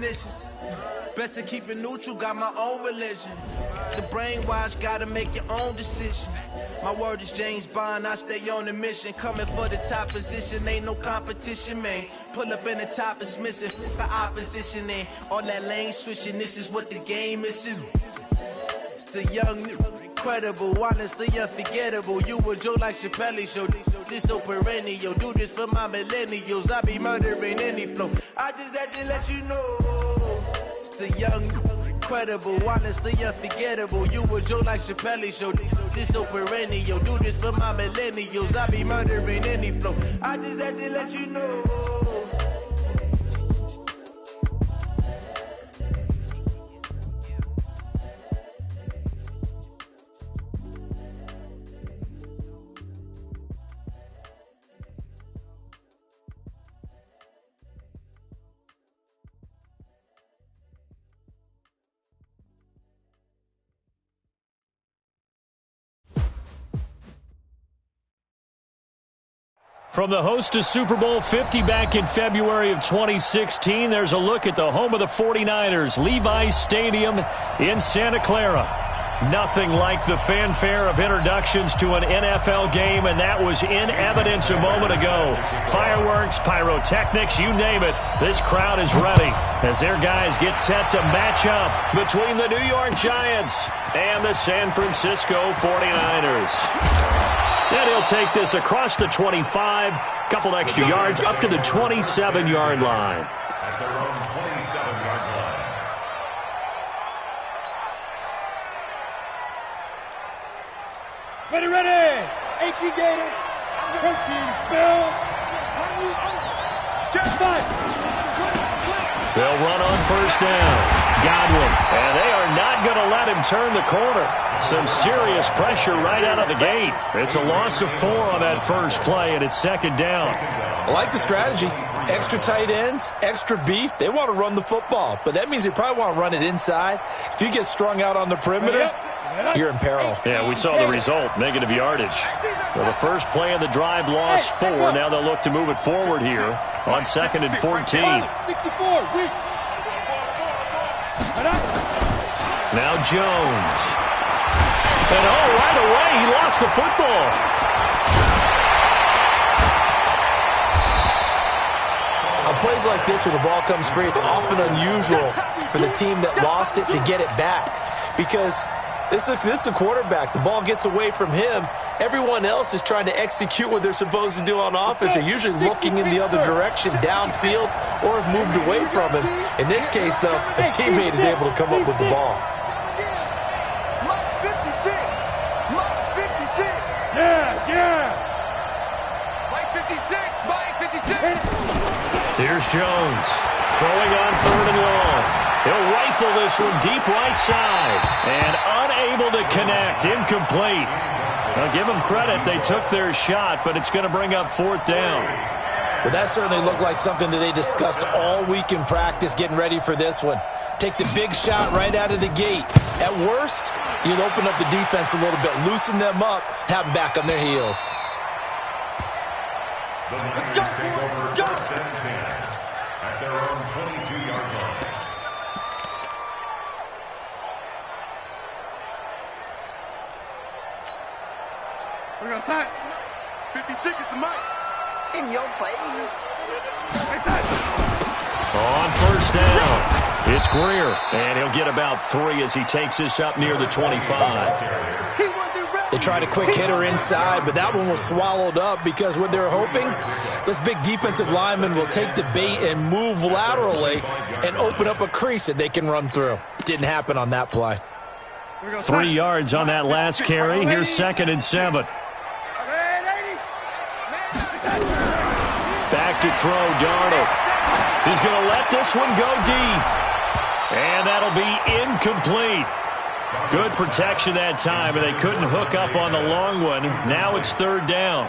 malicious. Best to keep it neutral, got my own religion. The brainwash, gotta make your own decision. My word is James Bond, I stay on the mission. Coming for the top position, ain't no competition, man. Pull up in the top, it's missing, the opposition in. All that lane switching, this is what the game is in. It's the young, incredible, honestly unforgettable. You a joke like Chappelle show, this so perennial. Do this for my millennials, I be murdering any flow. I just had to let you know. It's the young, incredible, honestly unforgettable. You a joke like Chappelle show, this so perennial. Do this for my millennials, I be murdering any flow. I just had to let you know. From the host to Super Bowl 50 back in February of 2016, there's a look at the home of the 49ers, Levi's Stadium in Santa Clara. Nothing like the fanfare of introductions to an NFL game, and that was in evidence a moment ago. Fireworks, pyrotechnics, you name it, this crowd is ready as their guys get set to match up between the New York Giants and the San Francisco 49ers. And he'll take this across the 25, couple extra yards, up to the 27-yard line. At their own 27-yard line. Ready. 18 Gator. Protein spill. Just five. They'll run on first down. Godwin. And they are not going to let him turn the corner. Some serious pressure right out of the gate. It's a loss of 4 on that first play, and it's second down. I like the strategy. Extra tight ends, extra beef. They want to run the football, but that means they probably want to run it inside. If you get strung out on the perimeter, you're in peril. Yeah, we saw the result, negative yardage. Well, the first play of the drive lost 4. Now they'll look to move it forward here on 2nd and 14. Now Jones. And right away, he lost the football. On plays like this, when the ball comes free, it's often unusual for the team that lost it to get it back. Because this is the quarterback. The ball gets away from him. Everyone else is trying to execute what they're supposed to do on offense. They're usually looking in the other direction, downfield, or have moved away from him. In this case, though, a teammate is able to come up with the ball. Here's Jones, throwing on 3rd and long. He'll rifle this one deep right side, and unable to connect, incomplete. Now give them credit, they took their shot, but it's going to bring up 4th down. Well, that certainly looked like something that they discussed all week in practice, getting ready for this one. Take the big shot right out of the gate. At worst, you'll open up the defense a little bit, loosen them up, have them back on their heels. The Niners take over 1st and 10 at their own 22-yard line. We're going to sign. 56 is the mic. In your face. On first down, it's Greer, and he'll get about 3 as he takes this up near the 25. They tried a quick hitter inside, but that one was swallowed up because what they're hoping, this big defensive lineman will take the bait and move laterally and open up a crease that they can run through. Didn't happen on that play. 3 yards on that last carry. Here's 2nd and 7. Back to throw, Darnold. He's going to let this one go deep. And that'll be incomplete. Good protection that time, and they couldn't hook up on the long one. Now it's 3rd down.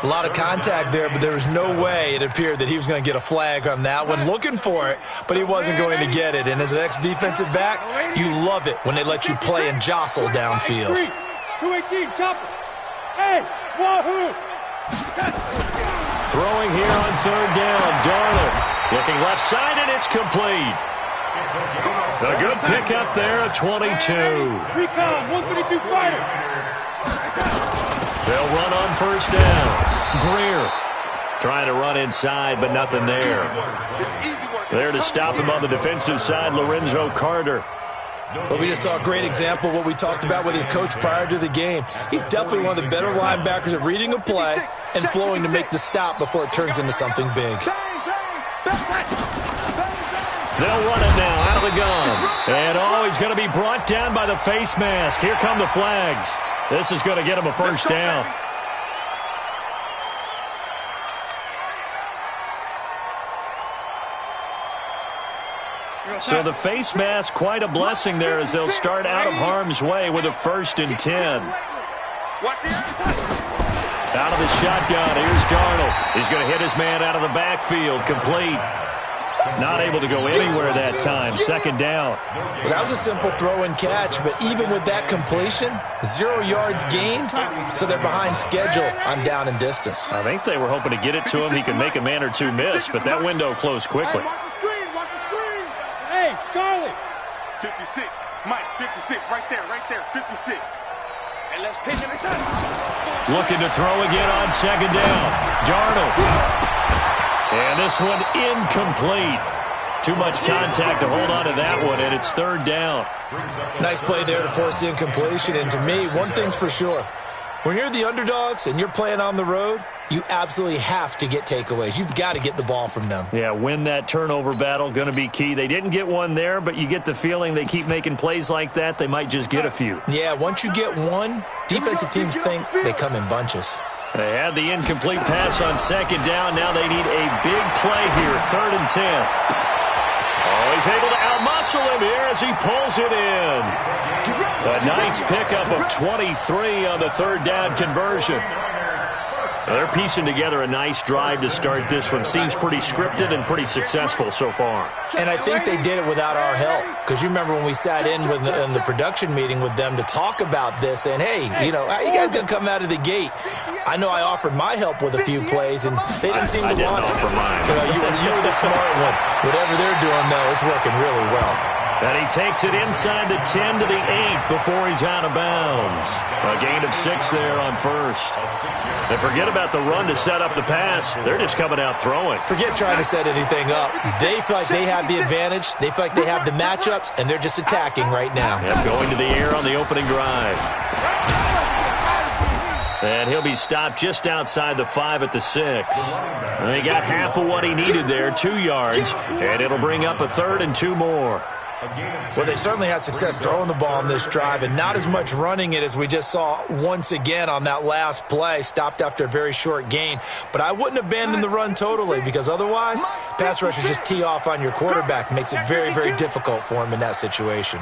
A lot of contact there, but there was no way it appeared that he was going to get a flag on that one. Looking for it, but he wasn't going to get it. And as an ex-defensive back, you love it when they let you play and jostle downfield. 218, chopper. Hey, wahoo! Throwing here on 3rd down, Darnold. Looking left side, and it's complete. A good pickup there at 22. Recon, 132 fighter. They'll run on first down. Greer trying to run inside, but nothing there. There to stop him on the defensive side, Lorenzo Carter. But we just saw a great example of what we talked about with his coach prior to the game. He's definitely one of the better linebackers at reading a play and flowing to make the stop before it turns into something big. They'll run it now out of the gun. And, he's going to be brought down by the face mask. Here come the flags. This is going to get him a first down. So the face mask, quite a blessing there as they'll start out of harm's way with a 1st and 10. Out of the shotgun, here's Darnold. He's going to hit his man out of the backfield, complete. Not able to go anywhere that time, 2nd down. Well, that was a simple throw and catch, but even with that completion, 0 yards gained, so they're behind schedule on down and distance. I think they were hoping to get it to him. He could make a man or two miss, but that window closed quickly. Hey, Charlie. 56. Mike, 56. Right there, 56. And let's pitch it. Looking to throw again on 2nd down. Darnold. And this one incomplete. Too much contact to hold on to that one, and it's 3rd down. Nice play there to force the incompletion. And to me, one thing's for sure. When you're the underdogs and you're playing on the road, you absolutely have to get takeaways. You've got to get the ball from them. Yeah, win that turnover battle, going to be key. They didn't get one there, but you get the feeling they keep making plays like that, they might just get a few. Yeah, once you get one, defensive teams think they come in bunches. They had the incomplete pass on 2nd down. Now they need a big play here, 3rd and 10. Oh, he's able to outmuscle him here as he pulls it in. A nice pickup of 23 on the 3rd down conversion. They're piecing together a nice drive to start this one. Seems pretty scripted and pretty successful so far. And I think they did it without our help. Because you remember when we sat in the production meeting with them to talk about this, and, hey, how you guys going to come out of the gate? I know I offered my help with a few plays, and they didn't seem to want it. Offer mine. You were the smart one. Whatever they're doing, though, it's working really well. And he takes it inside the 10 to the 8 before he's out of bounds. A gain of 6 there on 1st. And forget about the run to set up the pass. They're just coming out throwing. Forget trying to set anything up. They feel like they have the advantage. They feel like they have the matchups, and they're just attacking right now. Yep, going to the air on the opening drive. And he'll be stopped just outside the 5 at the 6. And he got half of what he needed there, 2 yards. And it'll bring up a 3rd and 2 more. Well, they certainly had success throwing the ball on this drive and not as much running it as we just saw once again on that last play, stopped after a very short gain. But I wouldn't abandon the run totally because otherwise, pass rushers just tee off on your quarterback. Makes it very, very difficult for him in that situation.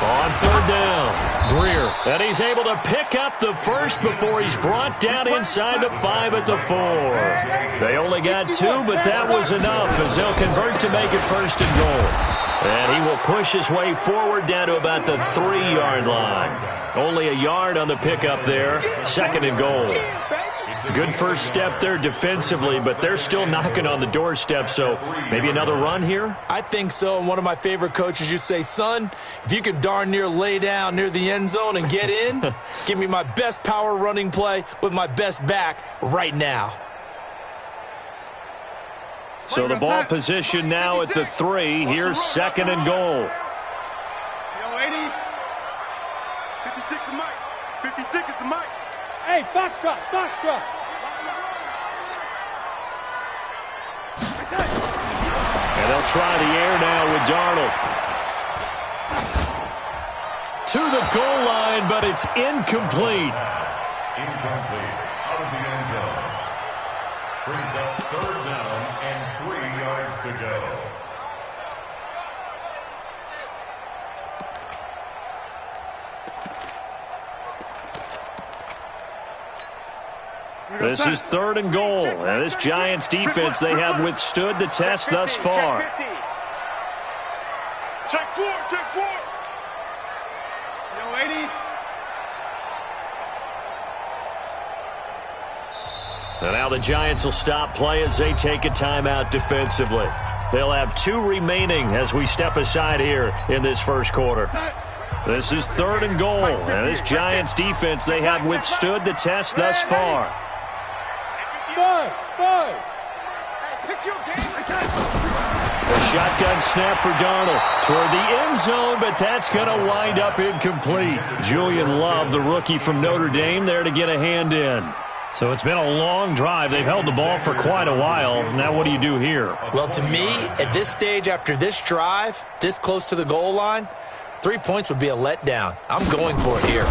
On 3rd down, Greer. And he's able to pick up the 1st before he's brought down inside the 5 at the 4. They only got 2, but that was enough as they'll convert to make it 1st and goal. And he will push his way forward down to about the 3-yard line. Only a yard on the pickup there, 2nd and goal. Good first step there defensively, but they're still knocking on the doorstep, so maybe another run here? I think so, and one of my favorite coaches used to say, son, if you can darn near lay down near the end zone and get in, give me my best power running play with my best back right now. So the ball position now at the 3. Here's 2nd and goal. 56 is Mike. 56 is the Mike. Hey, Foxtrot. And they'll try the air now with Darnold. To the goal line, but it's incomplete. Incomplete. Out of the end zone. Brings up 3rd down and 3 yards to go. This is 3rd and goal. And this Giants defense, they have withstood the test thus far. Check 4. Yo, 80. And now the Giants will stop play as they take a timeout defensively. They'll have 2 remaining as we step aside here in this first quarter. This is 3rd and goal. And this Giants defense, they have withstood the test thus far. A shotgun snap for Darnold toward the end zone, but that's going to wind up incomplete. Julian Love, the rookie from Notre Dame, there to get a hand in. So it's been a long drive. They've held the ball for quite a while. Now what do you do here? Well, to me, at this stage, after this drive, this close to the goal line, 3 points would be a letdown. I'm going for it here. The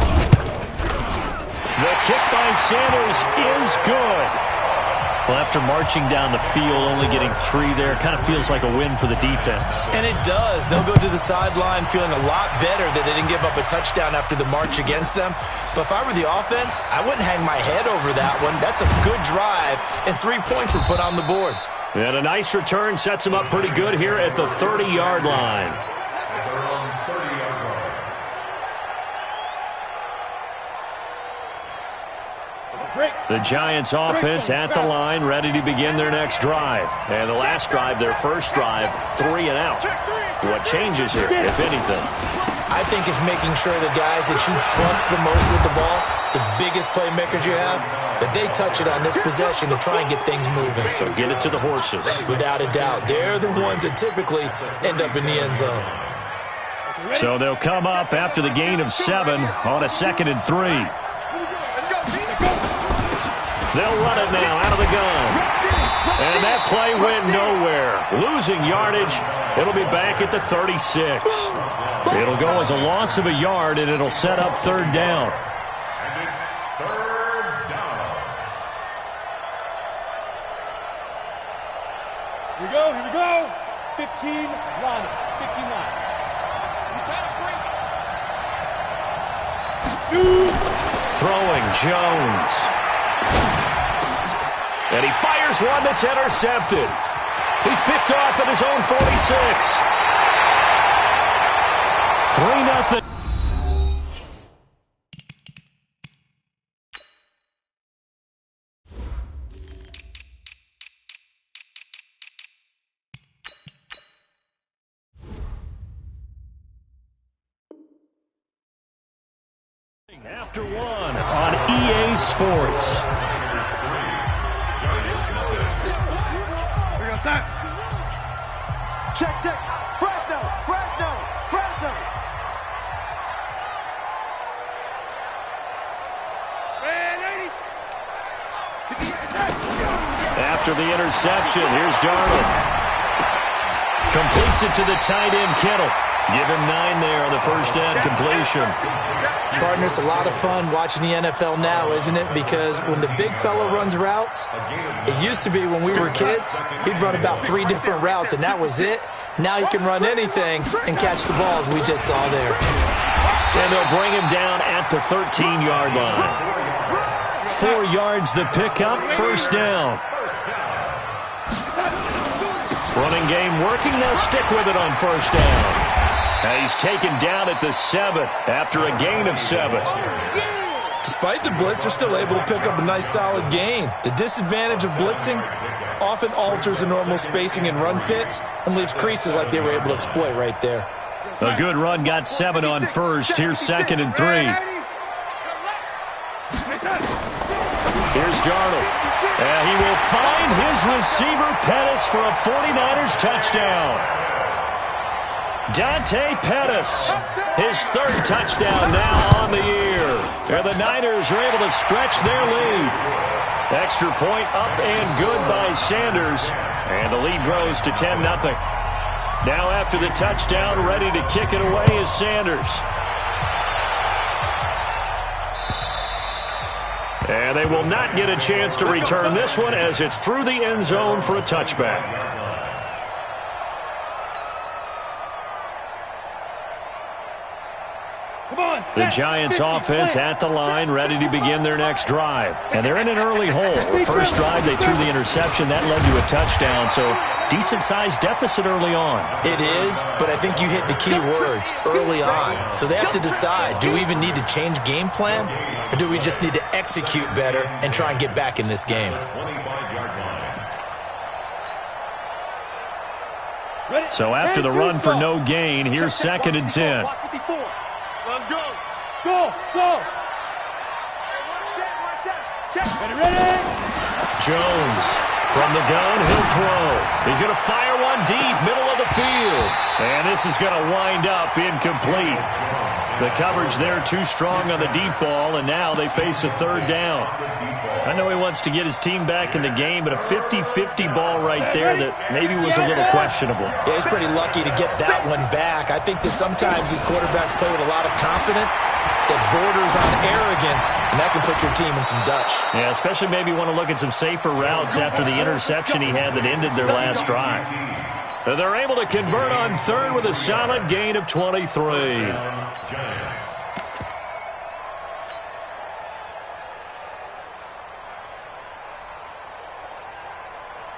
kick by Sanders is good. Well, after marching down the field, only getting 3 there, kind of feels like a win for the defense. And it does. They'll go to the sideline feeling a lot better that they didn't give up a touchdown after the march against them. But if I were the offense, I wouldn't hang my head over that one. That's a good drive, and 3 points were put on the board. And a nice return sets them up pretty good here at the 30-yard line. The Giants offense at the line, ready to begin their next drive. And the last drive, their first drive, 3 and out. What changes here, if anything? I think it's making sure the guys that you trust the most with the ball, the biggest playmakers you have, that they touch it on this possession to try and get things moving. So get it to the horses. Without a doubt. They're the ones that typically end up in the end zone. So they'll come up after the gain of 7 on a 2nd and 3. They'll run it now out of the gun. And that play went nowhere. Losing yardage. It'll be back at the 36. It'll go as a loss of a yard, and it'll set up 3rd down. And it's 3rd down. Here we go. 15 line. 15 line. You gotta break. Throwing Jones. And he fires one that's intercepted. He's picked off at his own 46. 3-0. After 1 on EA Sports. Check. Fresno. After the interception, here's Darnold. Completes it to the tight end, Kittle. Give him 9 there on the first down completion. Partner, it's a lot of fun watching the NFL now, isn't it? Because when the big fella runs routes, it used to be when we were kids, he'd run about 3 different routes, and that was it. Now he can run anything and catch the balls we just saw there. And they'll bring him down at the 13-yard line. 4 yards the pickup, first down. Running game working, they'll stick with it on first down. And he's taken down at the 7 after a gain of 7. Despite the blitz, they're still able to pick up a nice solid gain. The disadvantage of blitzing often alters the normal spacing and run fits and leaves creases like they were able to exploit right there. A good run got 7 on first. Here's 2nd and 3. Here's Darnold. And he will find his receiver, Pettis, for a 49ers touchdown. Dante Pettis, his 3rd touchdown now on the year. And the Niners are able to stretch their lead. Extra point up and good by Sanders. And the lead grows to 10-0. Now after the touchdown, ready to kick it away is Sanders. And they will not get a chance to return this one as it's through the end zone for a touchback. The Giants offense at the line, ready to begin their next drive. And they're in an early hole. The first drive, they threw the interception. That led to a touchdown. So decent-sized deficit early on. It is, but I think you hit the key words, early on. So they have to decide, do we even need to change game plan, or do we just need to execute better and try and get back in this game? So after the run for no gain, here's 2nd and 10. Let's go. Go. Ready. Jones from the gun, he'll throw. He's going to fire one deep, middle of the field. And this is going to wind up incomplete. The coverage there too strong on the deep ball, and now they face a 3rd down. I know he wants to get his team back in the game, but a 50-50 ball right there that maybe was a little questionable. Yeah, he's pretty lucky to get that one back. I think that sometimes these quarterbacks play with a lot of confidence that borders on arrogance, and that can put your team in some Dutch. Yeah, especially maybe want to look at some safer routes after the interception he had that ended their last drive. They're able to convert on 3rd with a solid gain of 23.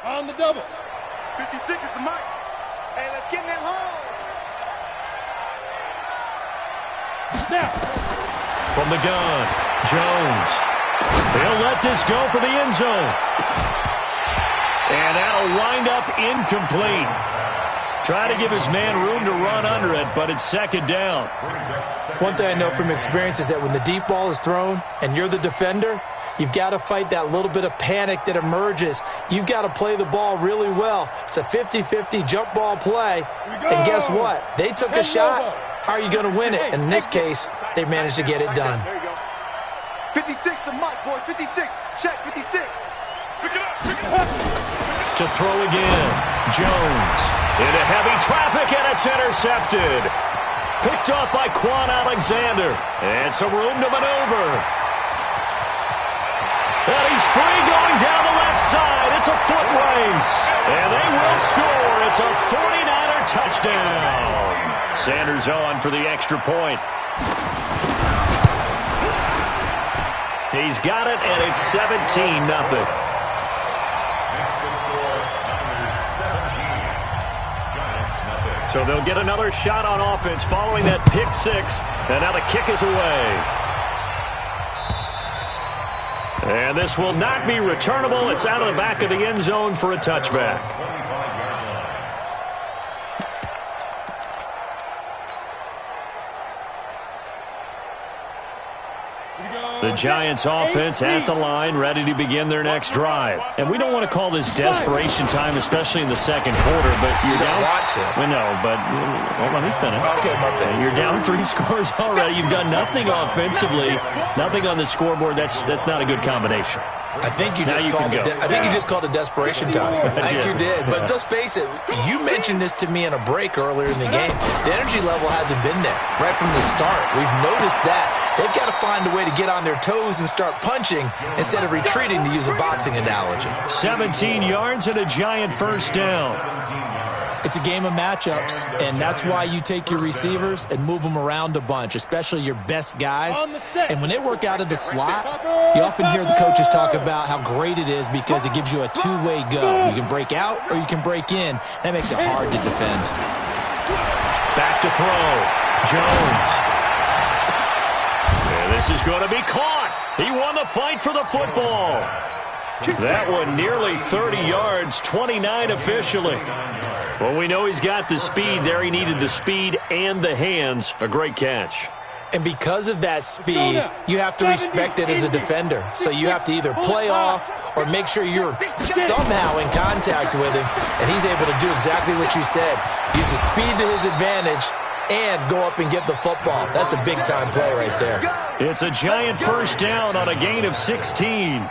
On the double. 56 is the mic. Hey, let's get in that holes. Now. From the gun, Jones. He'll let this go for the end zone. And that'll wind up incomplete. Try to give his man room to run under it, but it's 2nd down. One thing I know from experience is that when the deep ball is thrown and you're the defender, you've got to fight that little bit of panic that emerges. You've got to play the ball really well. It's a 50-50 jump ball play. And guess what? They took a shot. How are you going to win it? And in this case, they managed to get it done. There you go. 56, the mic, boys. 56. Check, 56. Pick it up. To throw again, Jones into heavy traffic, and it's intercepted. Picked off by Quan Alexander, and some room to maneuver. And he's free going down the left side. It's a foot race, and they will score. It's a 49er touchdown. Sanders on for the extra point. He's got it, and it's 17-0. So they'll get another shot on offense following that pick 6, and now the kick is away. And this will not be returnable. It's out of the back of the end zone for a touchback. The Giants offense at the line, ready to begin their next drive. And we don't want to call this desperation time, especially in the 2nd quarter, but you're down. Want to. We know, but well, let me finish. Okay, my bad. You're down 3 scores already. You've done nothing offensively, nothing on the scoreboard. That's not a good combination. I think you just called it desperation time. I think you did. But let's face it, you mentioned this to me in a break earlier in the game. The energy level hasn't been there right from the start. We've noticed that. They've got to find a way to get on their toes and start punching instead of retreating, to use a boxing analogy. 17 yards and a Giant 1st down. It's a game of matchups, and that's why you take your receivers and move them around a bunch, especially your best guys. And when they work out of the slot, you often hear the coaches talk about how great it is because it gives you a two-way go. You can break out or you can break in. That makes it hard to defend. Back to throw. Jones. And this is going to be caught. He won the fight for the football. That one nearly 30 yards, 29 officially. Well, we know he's got the speed there. He needed the speed and the hands. A great catch. And because of that speed, you have to respect it as a defender. So you have to either play off or make sure you're somehow in contact with him. And he's able to do exactly what you said. Use the speed to his advantage and go up and get the football. That's a big-time play right there. It's a Giant 1st down on a gain of 16.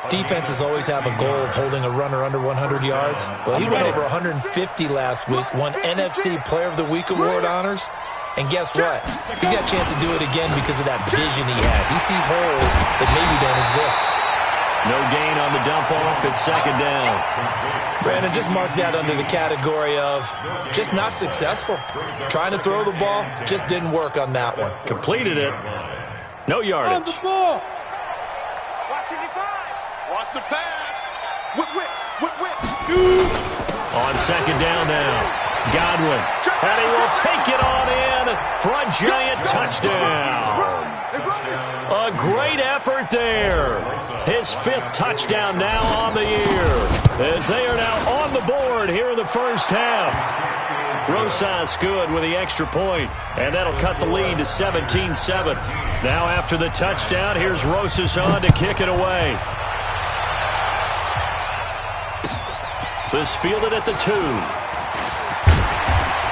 Defenses always have a goal of holding a runner under 100 yards. Well, he went over 150 last week, won NFC Player of the Week award honors. And guess what? He's got a chance to do it again because of that vision he has. He sees holes that maybe don't exist. No gain on the dump off. It's 2nd down. Brandon, just mark that under the category of just not successful. Trying to throw the ball, just didn't work on that one. Completed it. No yardage. On the floor. Watch the pass. Whip. On On second down now, Godwin. And he will take it on in for a giant touchdown. A great effort there. His 5th touchdown now on the year, as they are now on the board here in the first half. Rosas good with the extra point, and that'll cut the lead to 17-7. Now after the touchdown, here's Rosas on to kick it away. This fielded at the 2.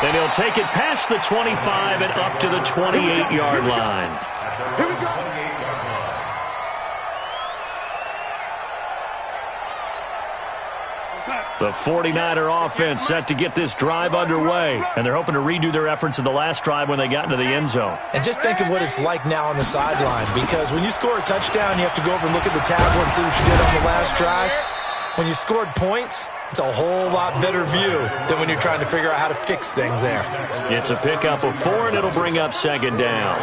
And he'll take it past the 25 and up to the 28-yard line. Here we go. The 49er offense set to get this drive underway, and they're hoping to redo their efforts in the last drive when they got into the end zone. And just think of what it's like now on the sideline, because when you score a touchdown, you have to go over and look at the tablet and see what you did on the last drive. When you scored points, it's a whole lot better view than when you're trying to figure out how to fix things there. It's a pickup of 4, and it'll bring up second down.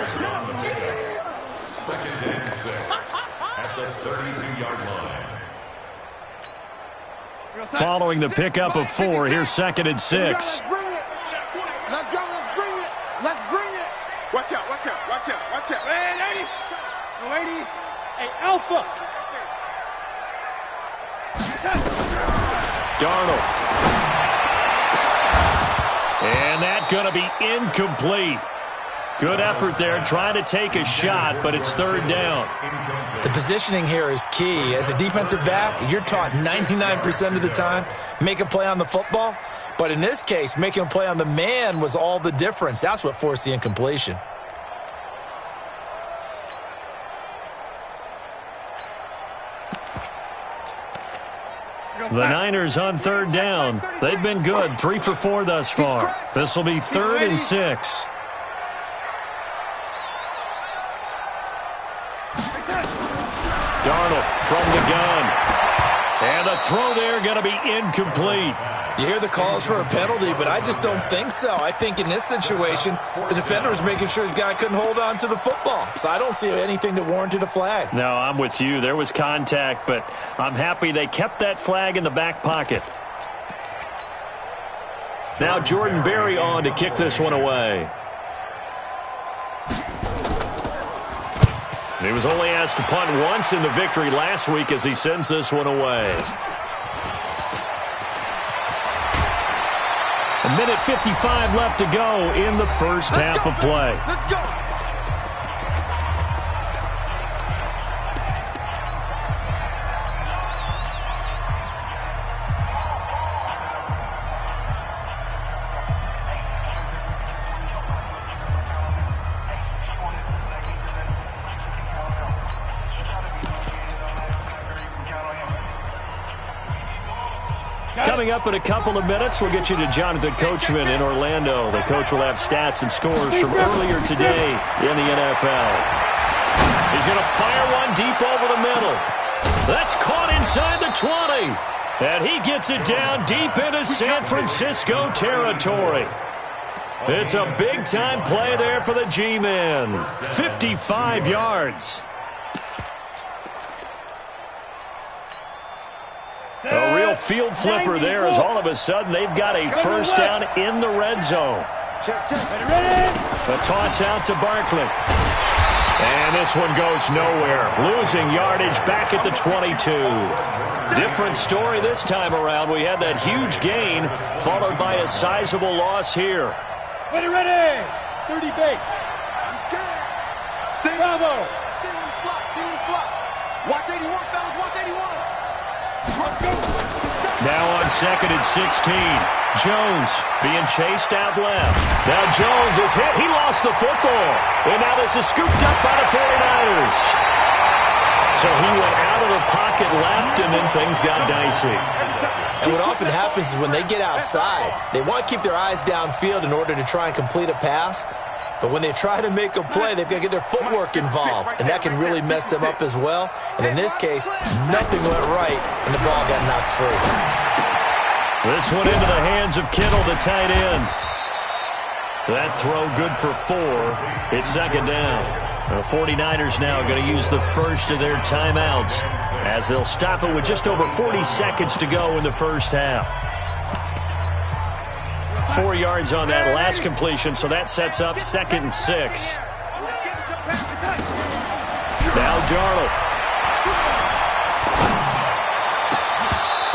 Second and 6 at the 32-yard line. Following the pickup of 4, here's second and 6. Let's bring it. Let's go. Let's bring it. Let's bring it. Watch out. Watch out. Watch out. Watch out. Hey, 80. No, 80. Hey, Alpha. Darnold. And that's going to be incomplete. Good effort there, trying to take a shot, but it's third down. The positioning here is key. As a defensive back, you're taught 99% of the time, make a play on the football. But in this case, making a play on the man was all the difference. That's what forced the incompletion. The Niners on third down. They've been good, 3 for 4 thus far. This will be 3rd and 6. Darnold from the gun. And the throw there going to be incomplete. You hear the calls for a penalty, but I just don't think so. I think in this situation, the defender was making sure his guy couldn't hold on to the football. So I don't see anything that warranted a flag. No, I'm with you. There was contact, but I'm happy they kept that flag in the back pocket. Now Jordan Berry on to kick this one away. He was only asked to punt once in the victory last week as he sends this one away. A minute 55 left to go in the first half of play. Let's go. Coming up in a couple of minutes, we'll get you to Jonathan Coachman in Orlando. The coach will have stats and scores from earlier today in the NFL. He's going to fire one deep over the middle. That's caught inside the 20. And he gets it down deep into San Francisco territory. It's a big-time play there for the G-Men. 55 yards. A real field flipper there as all of a sudden they've got a first down in the red zone. A toss out to Barkley. And this one goes nowhere. Losing yardage back at the 22. Different story this time around. We had that huge gain followed by a sizable loss here. Ready. 30 base. Bravo. Stay on the slot. Watch 81, fellas. Watch 81. Now on second and 16. Jones being chased out left. Now Jones is hit. He lost the football. And now this is scooped up by the 49ers. So he went out of the pocket left, and then things got dicey. And what often happens is when they get outside, they want to keep their eyes downfield in order to try and complete a pass. But when they try to make a play, they've got to get their footwork involved, and that can really mess them up as well. And in this case, nothing went right, and the ball got knocked free. This one into the hands of Kittle, the tight end. That throw good for 4. It's second down. The 49ers now going to use the first of their timeouts as they'll stop it with just over 40 seconds to go in the first half. 4 yards on that last completion, so that sets up 2nd and 6. Now Darnold.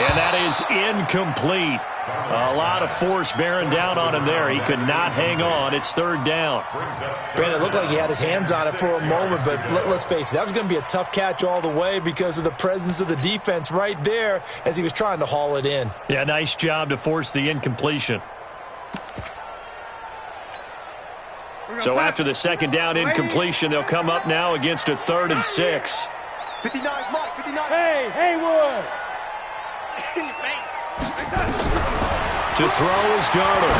And that is incomplete. A lot of force bearing down on him there. He could not hang on. It's 3rd down. Brandon, it looked like he had his hands on it for a moment, but let's face it, that was going to be a tough catch all the way because of the presence of the defense right there as he was trying to haul it in. Yeah, nice job to force the incompletion. So after the 2nd down incompletion, they'll come up now against a 3rd and 6. 59, Mike, 59. Hey, Haywood. To throw is Darnold.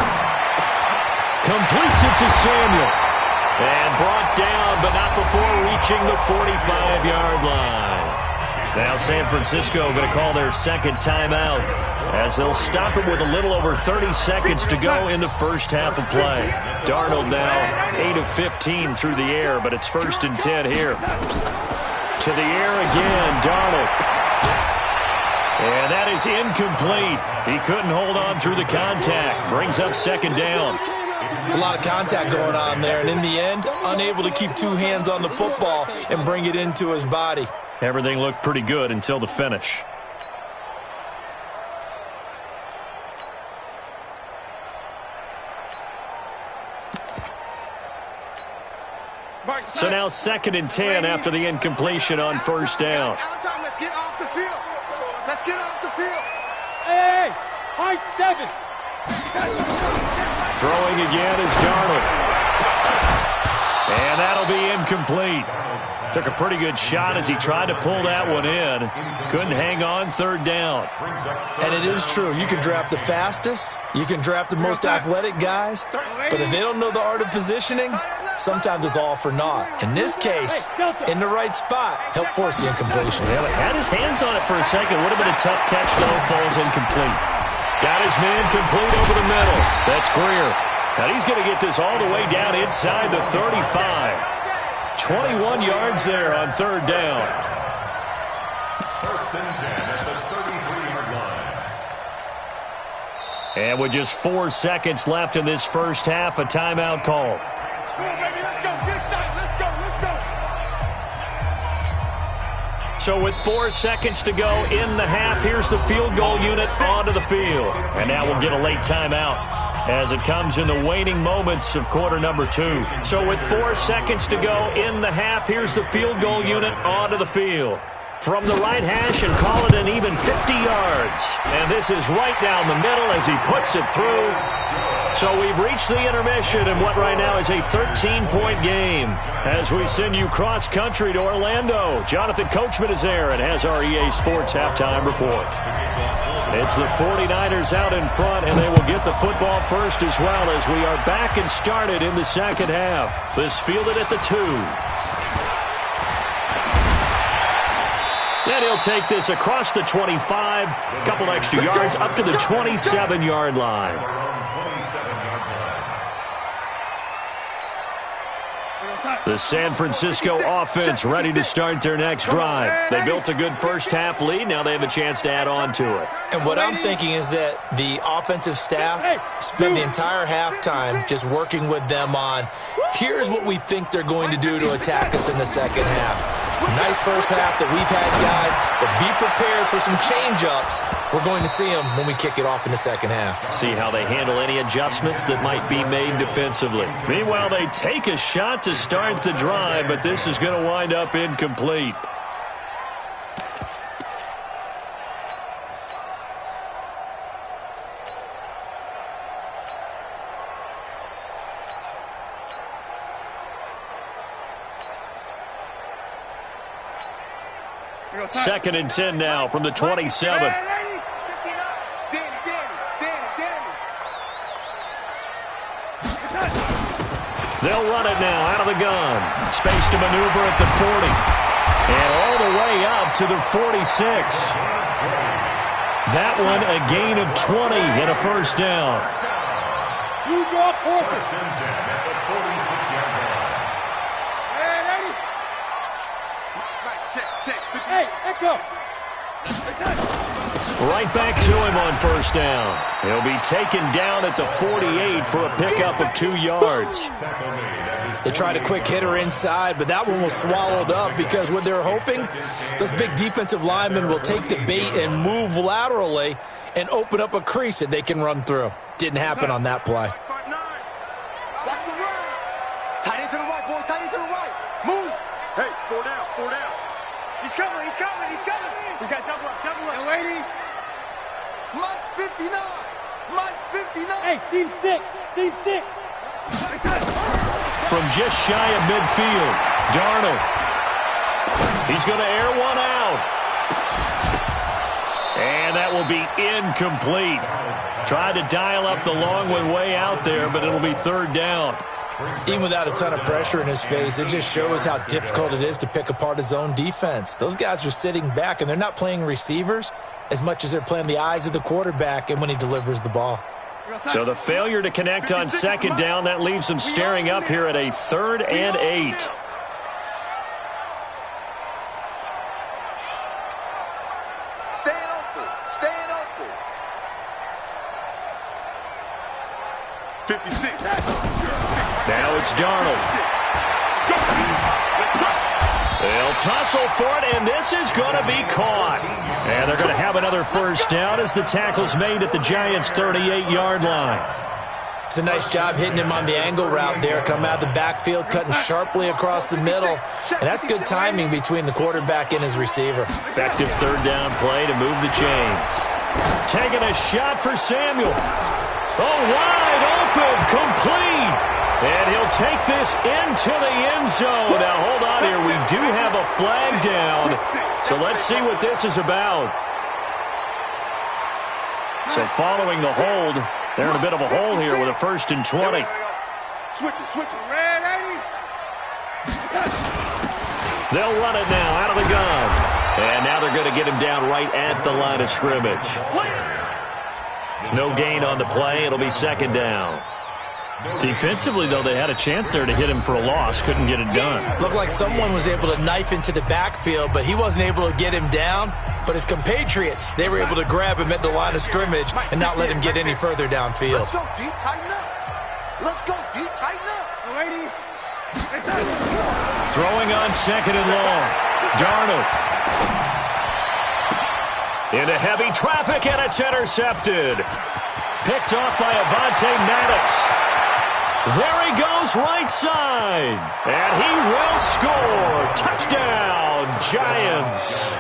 Completes it to Samuel. And brought down, but not before reaching the 45-yard line. Now San Francisco going to call their 2nd timeout as they'll stop it with a little over 30 seconds to go in the first half of play. Darnold now 8 of 15 through the air, but it's 1st and 10 here. To the air again, Darnold. And that is incomplete. He couldn't hold on through the contact. Brings up 2nd down. It's a lot of contact going on there, and in the end, unable to keep 2 hands on the football and bring it into his body. Everything looked pretty good until the finish. So now 2nd and 10 after the incompletion on 1st down. Let's get off the field. Let's get off the field. Hey, high 7. Throwing again is Darnold. And that'll be incomplete. Took a pretty good shot as he tried to pull that one in. Couldn't hang on, 3rd down. And it is true. You can draft the fastest. You can draft the most athletic guys. But if they don't know the art of positioning, sometimes it's all for naught. In this case, in the right spot, helped force the incompletion. Yeah, had his hands on it for a second. Would have been a tough catch, though. Falls incomplete. Got his man complete over the middle. That's Greer. Now he's going to get this all the way down inside the 35. 21 yards there on 3rd down. 1st and 10 at the 33-yard line. And with just 4 seconds left in this first half, a timeout call. So with 4 seconds to go in the half, here's the field goal unit onto the field. And now we'll get a late timeout as it comes in the waning moments of quarter number 2. So with 4 seconds to go in the half, here's the field goal unit onto the field. From the right hash and call it an even 50 yards. And this is right down the middle as he puts it through. So we've reached the intermission in what right now is a 13-point game. As we send you cross-country to Orlando, Jonathan Coachman is there and has our EA Sports halftime report. It's the 49ers out in front, and they will get the football first as well as we are back and started in the 2nd half. This fielded at the 2. And he'll take this across the 25, a couple extra yards up to the 27-yard line. The San Francisco offense ready to start their next drive. They built a good first-half lead. Now they have a chance to add on to it. And what I'm thinking is that the offensive staff spent the entire halftime just working with them on, here's what we think they're going to do to attack us in the 2nd half. Nice first half that we've had, guys, but be prepared for some change-ups. We're going to see them when we kick it off in the 2nd half. See how they handle any adjustments that might be made defensively. Meanwhile, they take a shot to start the drive, but this is going to wind up incomplete. Second and 10 now from the 27. They'll run it now out of the gun. Space to maneuver at the 40. And all the way up to the 46. That one a gain of 20 and a first down. You drop forward. 1st and 10 at the 46-yard line. Check. Hey, echo. Right back to him on first down. He'll be taken down at the 48 for a pickup of 2 yards. They tried a quick hitter inside, but that one was swallowed up because what they're hoping, those big defensive linemen will take the bait and move laterally and open up a crease that they can run through. Didn't happen on that play. Watch the run. Tight end to the right, boy. Tight end to the right. Move. Hey, 4 down, 4 down. He's coming, he's coming, he's coming. We got double up, double up. Lady. Mike's 59. Mike's 59. Hey, seam 6. Seam 6. From just shy of midfield, Darnold. He's going to air one out. And that will be incomplete. Tried to dial up the long way out there, but it'll be 3rd down. Even without a ton of pressure in his face, it just shows how difficult it is to pick apart his own defense. Those guys are sitting back, and they're not playing receivers as much as they're playing the eyes of the quarterback and when he delivers the ball. So the failure to connect on 2nd down, that leaves them staring up here at a 3rd and 8. Staying open, staying open. 56. Now it's Darnold. They'll tussle for it, and this is going to be caught. And they're going to have another first down as the tackle's made at the Giants' 38-yard line. It's a nice job hitting him on the angle route there, coming out of the backfield, cutting sharply across the middle. And that's good timing between the quarterback and his receiver. Effective 3rd down play to move the chains. Taking a shot for Samuel. Oh, wide open, complete. And he'll take this into the end zone. Now, hold on here. We do have a flag down. So let's see what this is about. So following the hold, they're in a bit of a hole here with a 1st and 20. Switch it. Red 80. They'll run it now out of the gun. And now they're going to get him down right at the line of scrimmage. No gain on the play. It'll be 2nd down. Defensively, though, they had a chance there to hit him for a loss. Couldn't get it done. Looked like someone was able to knife into the backfield, but he wasn't able to get him down. But his compatriots, they were able to grab him at the line of scrimmage and not let him get any further downfield. Let's go, D. Tighten up. Let's go, D. Tighten up. Lady. Throwing on 2nd and long. Darnold. Into heavy traffic, and it's intercepted. Picked off by Avonte Maddox. There he goes, right side. And he will score. Touchdown, Giants.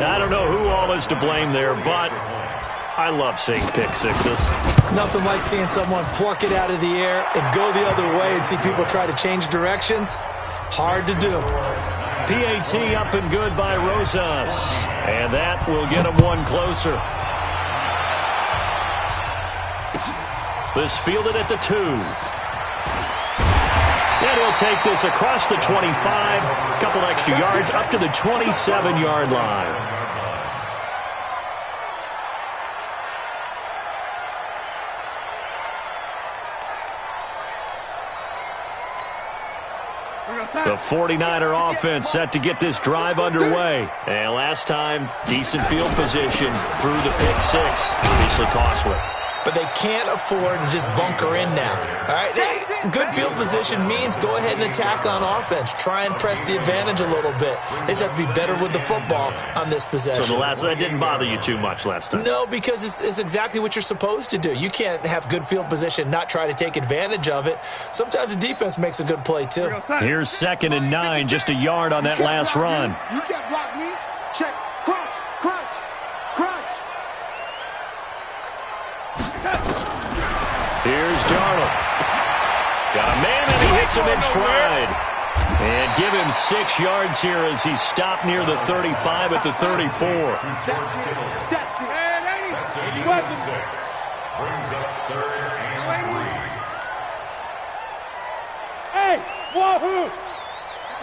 I don't know who all is to blame there, but I love seeing pick sixes. Nothing like seeing someone pluck it out of the air and go the other way and see people try to change directions. Hard to do. PAT up and good by Rosas. And that will get him one closer. This fielded at the 2. And he'll take this across the 25. A couple extra yards up to the 27-yard line. The 49er offense set to get this drive underway. And last time, decent field position through the pick 6. Obviously costly. But they can't afford to just bunker in now. All right, good field position means go ahead and attack on offense. Try and press the advantage a little bit. They just have to be better with the football on this possession. So that didn't bother you too much last time? No, because it's exactly what you're supposed to do. You can't have good field position, not try to take advantage of it. Sometimes the defense makes a good play, too. Here's 2nd and 9, just a yard on that last run. You can't block me. Check. Crunch. Crunch. Crunch. Here's Darnold. Got a man, and he hits him in stride. And give him 6 yards here as he stopped near the 35 at the 34. That's it. Brings up 3rd and 3. Hey, wahoo!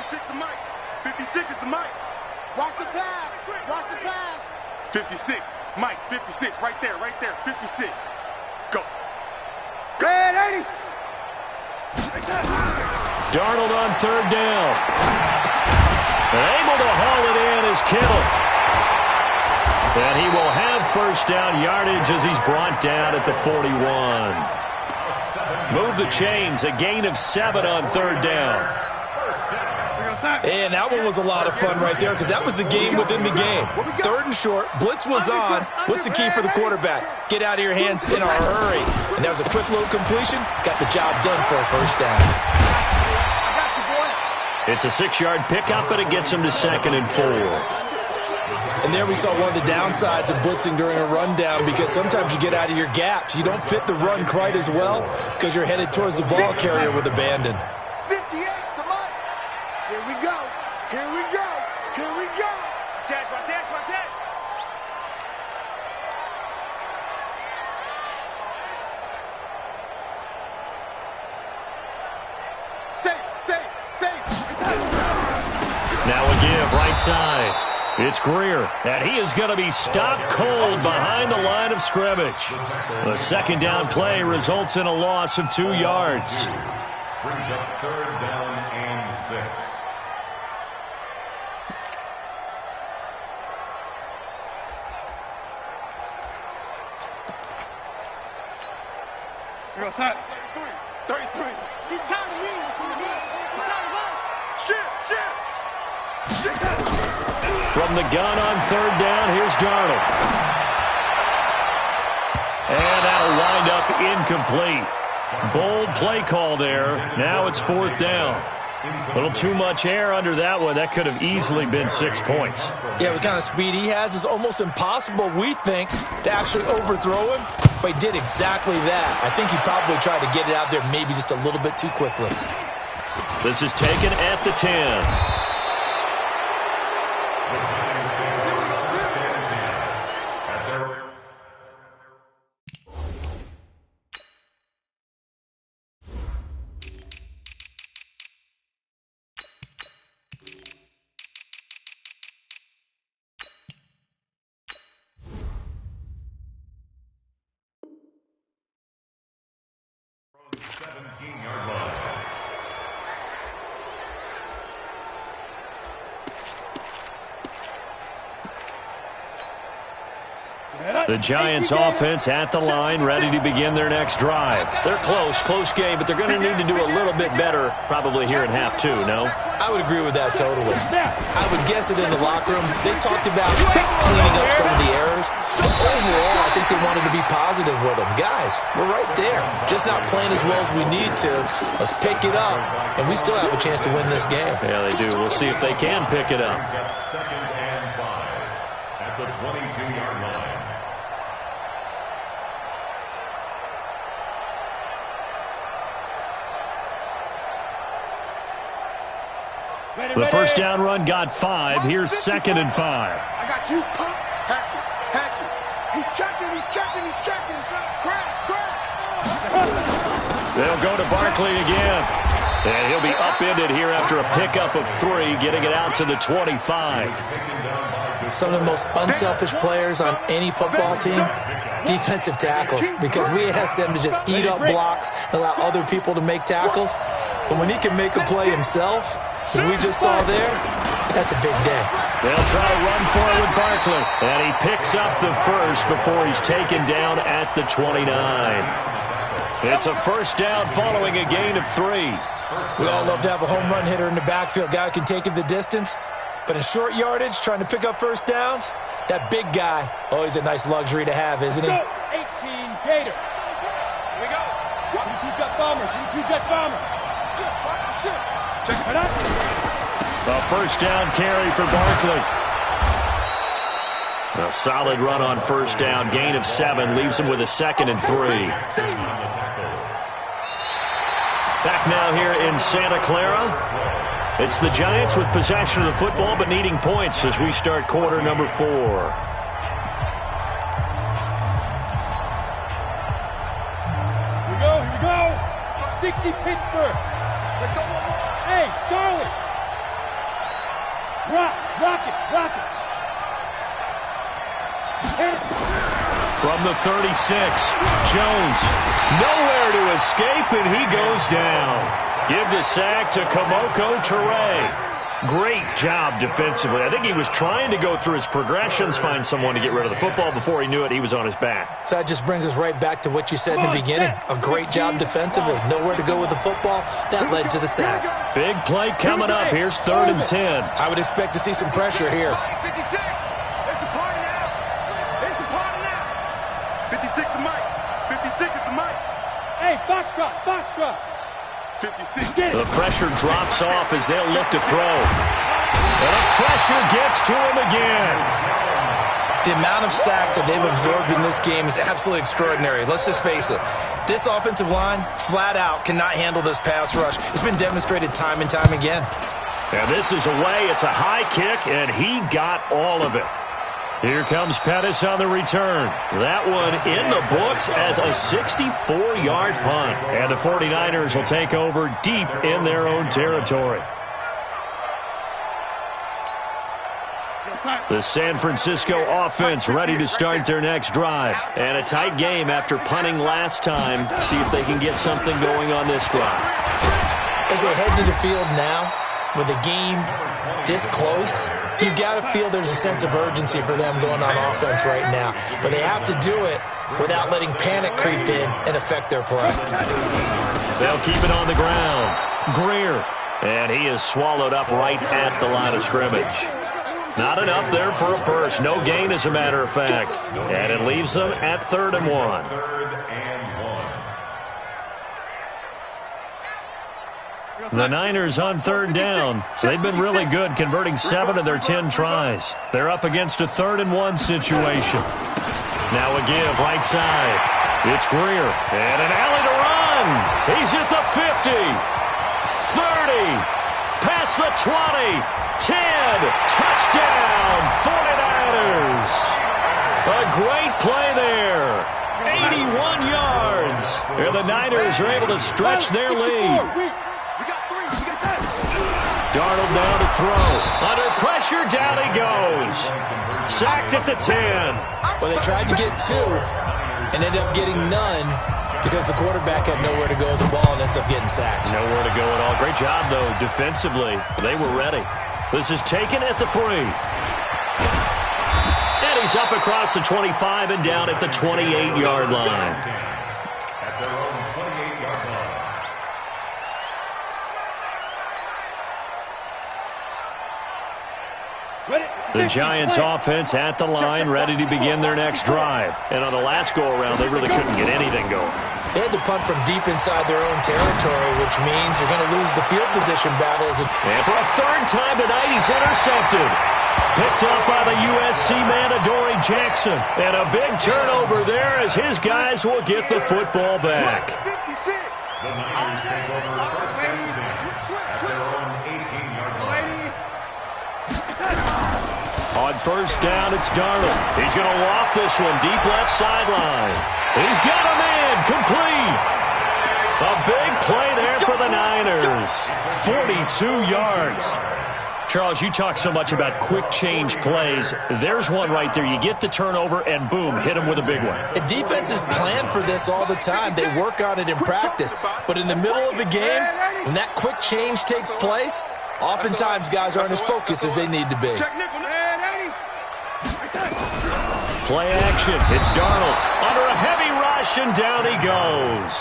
56 is the mic. 56 is the mic. Watch the pass. Watch the pass. 56. Mike, 56. Right there, 56. Go. Red 80. Darnold on 3rd down. Able to haul it in is Kittle. And he will have first down yardage as he's brought down at the 41. Move the chains, a gain of 7 on third down. And that one was a lot of fun right there because that was the game within the game. Third and short, blitz was on. What's the key for the quarterback? Get out of your hands in a hurry. And that was a quick little completion. Got the job done for a first down. It's a 6-yard pickup, and it gets him to 2nd and 4. And there we saw one of the downsides of blitzing during a rundown because sometimes you get out of your gaps. You don't fit the run quite as well because you're headed towards the ball carrier with abandon. 58, come on. Here we go. Here we go. Here we go. Watch it. Safe. Now a give, right side. It's Greer, and he is going to be stopped cold behind the line of scrimmage. The second down play results in a loss of 2 yards. Brings up third down and 6. Here goes Hut. 33. He's tired of me. He's tired of us. Shit. From the gun on third down, here's Darnold. And that'll wind up incomplete. Bold play call there. Now it's 4th down. A little too much air under that one. That could have easily been 6 points. Yeah, the kind of speed he has is almost impossible, we think, to actually overthrow him. But he did exactly that. I think he probably tried to get it out there maybe just a little bit too quickly. This is taken at the 10. The Giants offense at the line, ready to begin their next drive. They're close game, but they're going to need to do a little bit better probably here in half 2, no? I would agree with that totally. I would guess it in the locker room. They talked about cleaning up some of the errors. But overall, I think they wanted to be positive with them. Guys, we're right there. Just not playing as well as we need to. Let's pick it up, and we still have a chance to win this game. Yeah, they do. We'll see if they can pick it up. 2nd and 5 at the 22-yard line. The first down run got 5. Here's 2nd and 5. I got you. Hatchet. He's checking. Crash. They'll go to Barkley again. And he'll be upended here after a pickup of 3, getting it out to the 25. Some of the most unselfish players on any football team, defensive tackles, because we ask them to just eat up blocks and allow other people to make tackles. But when he can make a play himself, as we just saw there, that's a big day. They'll try to run for it with Barkley. And he picks up the first before he's taken down at the 29. It's a first down following a gain of 3. We all love to have a home run hitter in the backfield. Guy who can take it the distance. But in short yardage, trying to pick up first downs, that big guy, always a nice luxury to have, isn't he? 18 Gator. Here we go. 22 Jet Bombers. Shit. Check it out. A first down carry for Barkley. A solid run on first down. Gain of 7 leaves him with a 2nd and 3. Back now here in Santa Clara. It's the Giants with possession of the football but needing points as we start quarter number 4. Here we go. 60 Pittsburgh. Let's go. Hey, Charlie. Rock it. From the 36, Jones nowhere to escape, and he goes down. Give the sack to Kamoko Toure. Great job defensively. I think he was trying to go through his progressions, find someone to get rid of the football. Before he knew it, he was on his back. So that just brings us right back to what you said in the beginning. A great job defensively. Nowhere to go with the football. That led to the sack. Big play coming up. Here's 3rd and 10. I would expect to see some pressure here. 56. It's a party now. It's a party now. 56 the mic. 56 is the mic. Hey, foxtrot, foxtrot. 56. The pressure drops off as they'll look to throw. And the pressure gets to him again. The amount of sacks that they've absorbed in this game is absolutely extraordinary. Let's just face it. This offensive line, flat out, cannot handle this pass rush. It's been demonstrated time and time again. And this is away. It's a high kick, and he got all of it. Here comes Pettis on the return. That one in the books as a 64-yard punt. And the 49ers will take over deep in their own territory. The San Francisco offense ready to start their next drive. And a tight game after punting last time. See if they can get something going on this drive. As they head to the field now, with the game this close, you've got to feel there's a sense of urgency for them going on offense right now. But they have to do it without letting panic creep in and affect their play. They'll keep it on the ground. Greer. And he is swallowed up right at the line of scrimmage. Not enough there for a first. No gain, as a matter of fact. And it leaves them at 3rd and 1. The Niners on 3rd down. They've been really good, converting 7 of their 10 tries. They're up against a 3rd and 1 situation. Now a give right side. It's Greer. And an alley to run. He's at the 50. 30. Past the 20. 10. Touchdown, 49ers. A great play there. 81 yards. And the Niners are able to stretch their lead. Darnold now to throw. Under pressure, down he goes. Sacked at the 10. Well, they tried to get 2 and ended up getting none because the quarterback had nowhere to go with the ball and ends up getting sacked. Nowhere to go at all. Great job, though, defensively. They were ready. This is taken at the 3. And he's up across the 25 and down at the 28-yard line. At their own 28-yard line. The Giants offense at the line, ready to begin their next drive. And on the last go-around, they really couldn't get anything going. They had to punt from deep inside their own territory, which means you're going to lose the field position battles. And for a 3rd time tonight, he's intercepted. Picked up by the USC man, Adoree Jackson. And a big turnover there as his guys will get the football back. The Niners take over 1st and 10 at their own 18-yard line. On 1st down, it's Darnold. He's going to waft this one deep left sideline. He's got a man complete. A big play there for the Niners. 42 yards. Charles, you talk so much about quick change plays. There's one right there. You get the turnover, and boom, hit him with a big one. And defenses plan for this all the time. They work on it in practice. But in the middle of a game, when that quick change takes place, oftentimes guys aren't as focused as they need to be. Play action. It's Darnold under a heavy rush, and down he goes.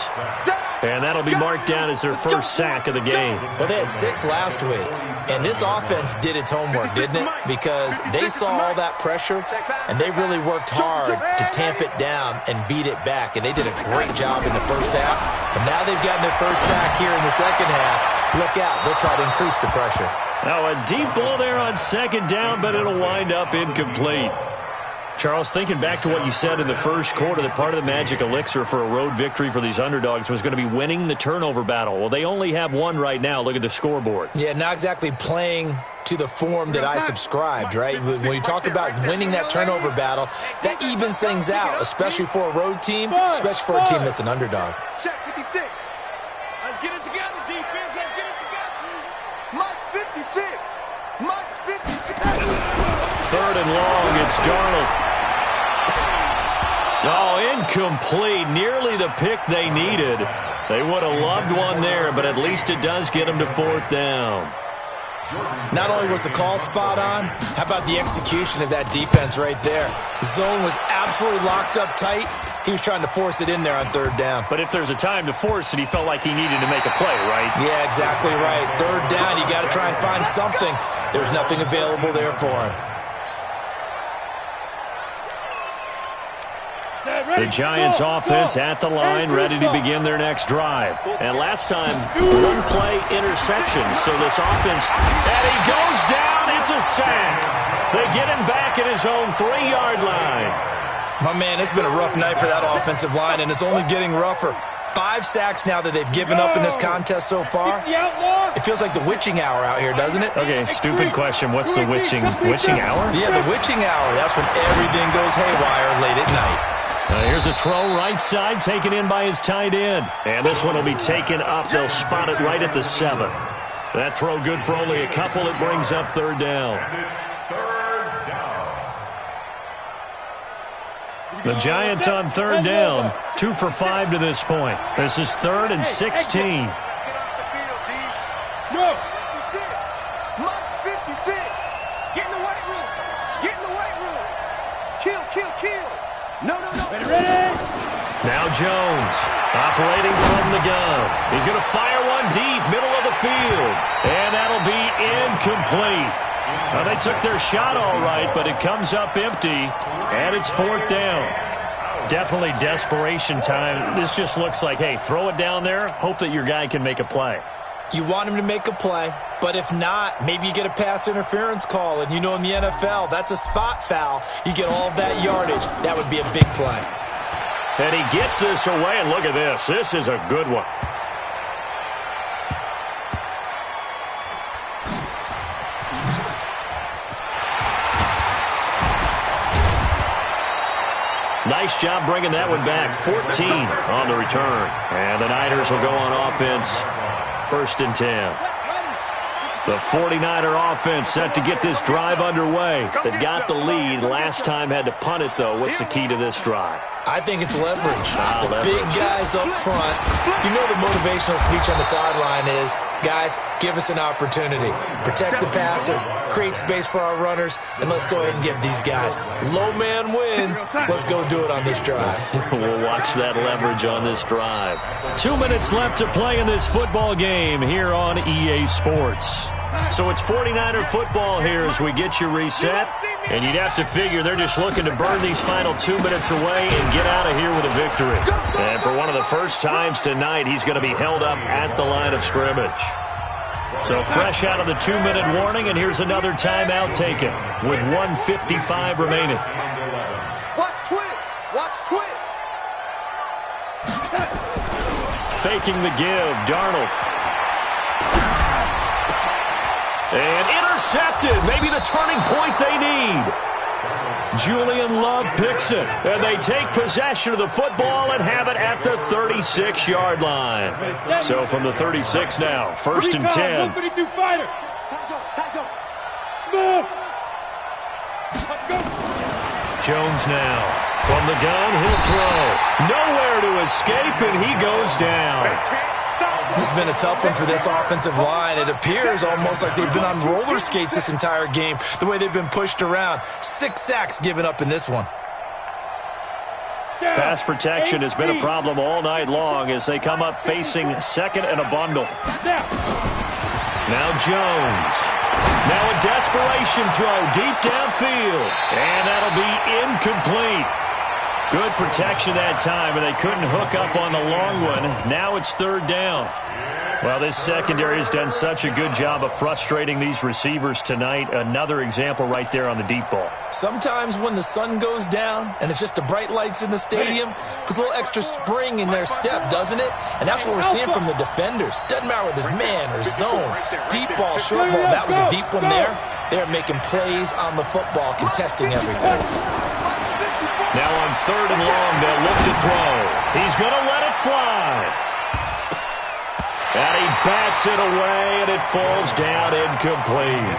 And that'll be marked down as their first sack of the game. Well, they had 6 last week, and this offense did its homework, didn't it? Because they saw all that pressure, and they really worked hard to tamp it down and beat it back, and they did a great job in the first half. And now they've gotten their first sack here in the second half. Look out. They'll try to increase the pressure. Now a deep ball there on 2nd down, but it'll wind up incomplete. Charles, thinking back to what you said in the first quarter, that part of the magic elixir for a road victory for these underdogs was going to be winning the turnover battle. Well, they only have one right now. Look at the scoreboard. Yeah, not exactly playing to the form that I subscribed, right? When you talk about winning that turnover battle, that evens things out, especially for a road team, especially for a team that's an underdog. Check 56. Let's get it together, defense. Let's get it together. March 56. March 56. 3rd and long. It's Darnold. Oh, incomplete. Nearly the pick they needed. They would have loved one there, but at least it does get them to 4th down. Not only was the call spot on, how about the execution of that defense right there? The zone was absolutely locked up tight. He was trying to force it in there on third down. But if there's a time to force it, he felt like he needed to make a play, right? Yeah, exactly right. Third down, you got to try and find something. There's nothing available there for him. The Giants offense at the line, ready to begin their next drive. And last time, one play interception. So this offense, and he goes down. It's a sack. They get him back at his own 3-yard line. My man, it's been a rough night for that offensive line, and it's only getting rougher. 5 sacks now that they've given up in this contest so far. It feels like the witching hour out here, doesn't it? Okay, stupid question. What's the witching hour? Yeah, the witching hour. That's when everything goes haywire late at night. Here's a throw right side, taken in by his tight end. And this one will be taken up. They'll spot it right at the 7. That throw good for only a couple. It brings up third down. The Giants on third down, 2 for 5 to this point. This is 3rd and 16. No. 56. Mike's 56. Get in the weight room. Get in the weight room. Kill. No. Ready? Now Jones, operating from the gun. He's going to fire one deep, middle of the field. And that'll be incomplete. Well, they took their shot all right, but it comes up empty, and it's 4th down. Definitely desperation time. This just looks like, hey, throw it down there, hope that your guy can make a play. You want him to make a play, but if not, maybe you get a pass interference call, and you know in the NFL, that's a spot foul. You get all of that yardage. That would be a big play. And he gets this away, and look at this. This is a good one. Nice job bringing that one back. 14 on the return. And the Niners will go on offense. 1st and 10. The 49er offense set to get this drive underway. They've got the lead. Last time had to punt it, though. What's the key to this drive? I think it's leverage. The leverage. Big guys up front. You know the motivational speech on the sideline is, guys, give us an opportunity. Protect the passer, create space for our runners, and let's go ahead and get these guys. Low man wins. Let's go do it on this drive. We'll watch that leverage on this drive. 2 minutes left to play in this football game here on EA Sports. So it's 49er football here as we get you reset. And you'd have to figure they're just looking to burn these final 2 minutes away and get out of here with a victory. And for one of the first times tonight, he's going to be held up at the line of scrimmage. So fresh out of the 2-minute warning, and here's another timeout taken with 1:55 remaining. Watch twins. Faking the give, Darnold. And intercepted. Maybe the turning point they need. Julian Love picks it. And they take possession of the football and have it at the 36-yard line. So from the 36 now, 1st and 10. 152 fighter. Small. Jones now. From the gun, he'll throw. Nowhere to escape, and he goes down. This has been a tough one for this offensive line. It appears almost like they've been on roller skates this entire game, the way they've been pushed around. 6 sacks given up in this one. Pass protection has been a problem all night long as they come up facing 2nd and a bundle. Now Jones. Now a desperation throw deep downfield. And that'll be incomplete. Good protection that time, and they couldn't hook up on the long one. Now it's 3rd down. Well, this secondary has done such a good job of frustrating these receivers tonight. Another example right there on the deep ball. Sometimes when the sun goes down and it's just the bright lights in the stadium, puts a little extra spring in their step, doesn't it? And that's what we're seeing from the defenders. Doesn't matter whether it's man or zone. Deep ball, short ball. That was a deep one there. They're making plays on the football, contesting everything. Now on 3rd and long, they'll look to throw. He's going to let it fly. And he bats it away, and it falls down incomplete.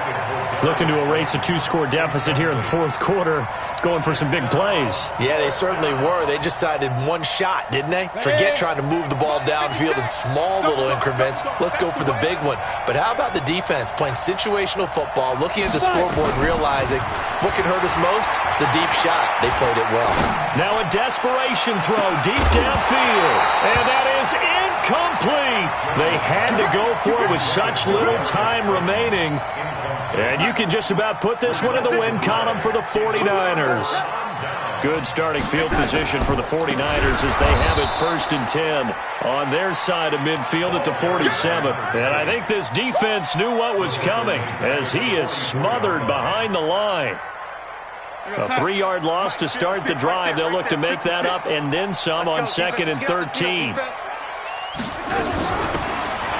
Looking to erase a 2-score deficit here in the fourth quarter, going for some big plays. Yeah, they certainly were. They just decided one shot, didn't they? Forget trying to move the ball downfield in small little increments. Let's go for the big one. But how about the defense playing situational football, looking at the scoreboard, realizing what can hurt us most? The deep shot. They played it well. Now a desperation throw deep downfield, and that is incomplete. They had to go for it with such little time remaining. And you can just about put this one in the win column for the 49ers. Good starting field position for the 49ers as they have it 1st and 10 on their side of midfield at the 47. And I think this defense knew what was coming as he is smothered behind the line. A 3-yard loss to start the drive. They'll look to make that up and then some on 2nd and 13.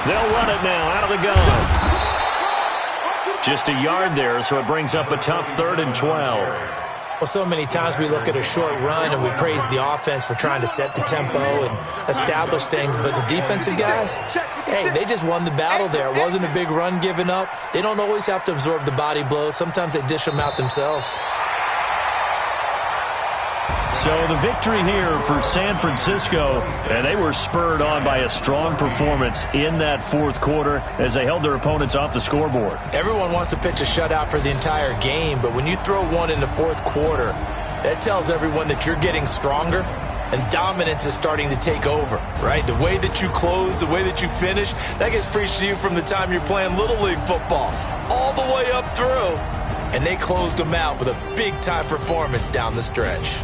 They'll run it now out of the gun. Just a yard there, so it brings up a tough 3rd and 12. Well, so many times we look at a short run and we praise the offense for trying to set the tempo and establish things, but the defensive guys, hey, they just won the battle there. It wasn't a big run given up. They don't always have to absorb the body blows. Sometimes they dish them out themselves. So the victory here for San Francisco, and they were spurred on by a strong performance in that fourth quarter as they held their opponents off the scoreboard. Everyone wants to pitch a shutout for the entire game, but when you throw one in the fourth quarter, that tells everyone that you're getting stronger and dominance is starting to take over, right? The way that you close, the way that you finish, that gets preached to you from the time you're playing Little League football all the way up through, and they closed them out with a big-time performance down the stretch.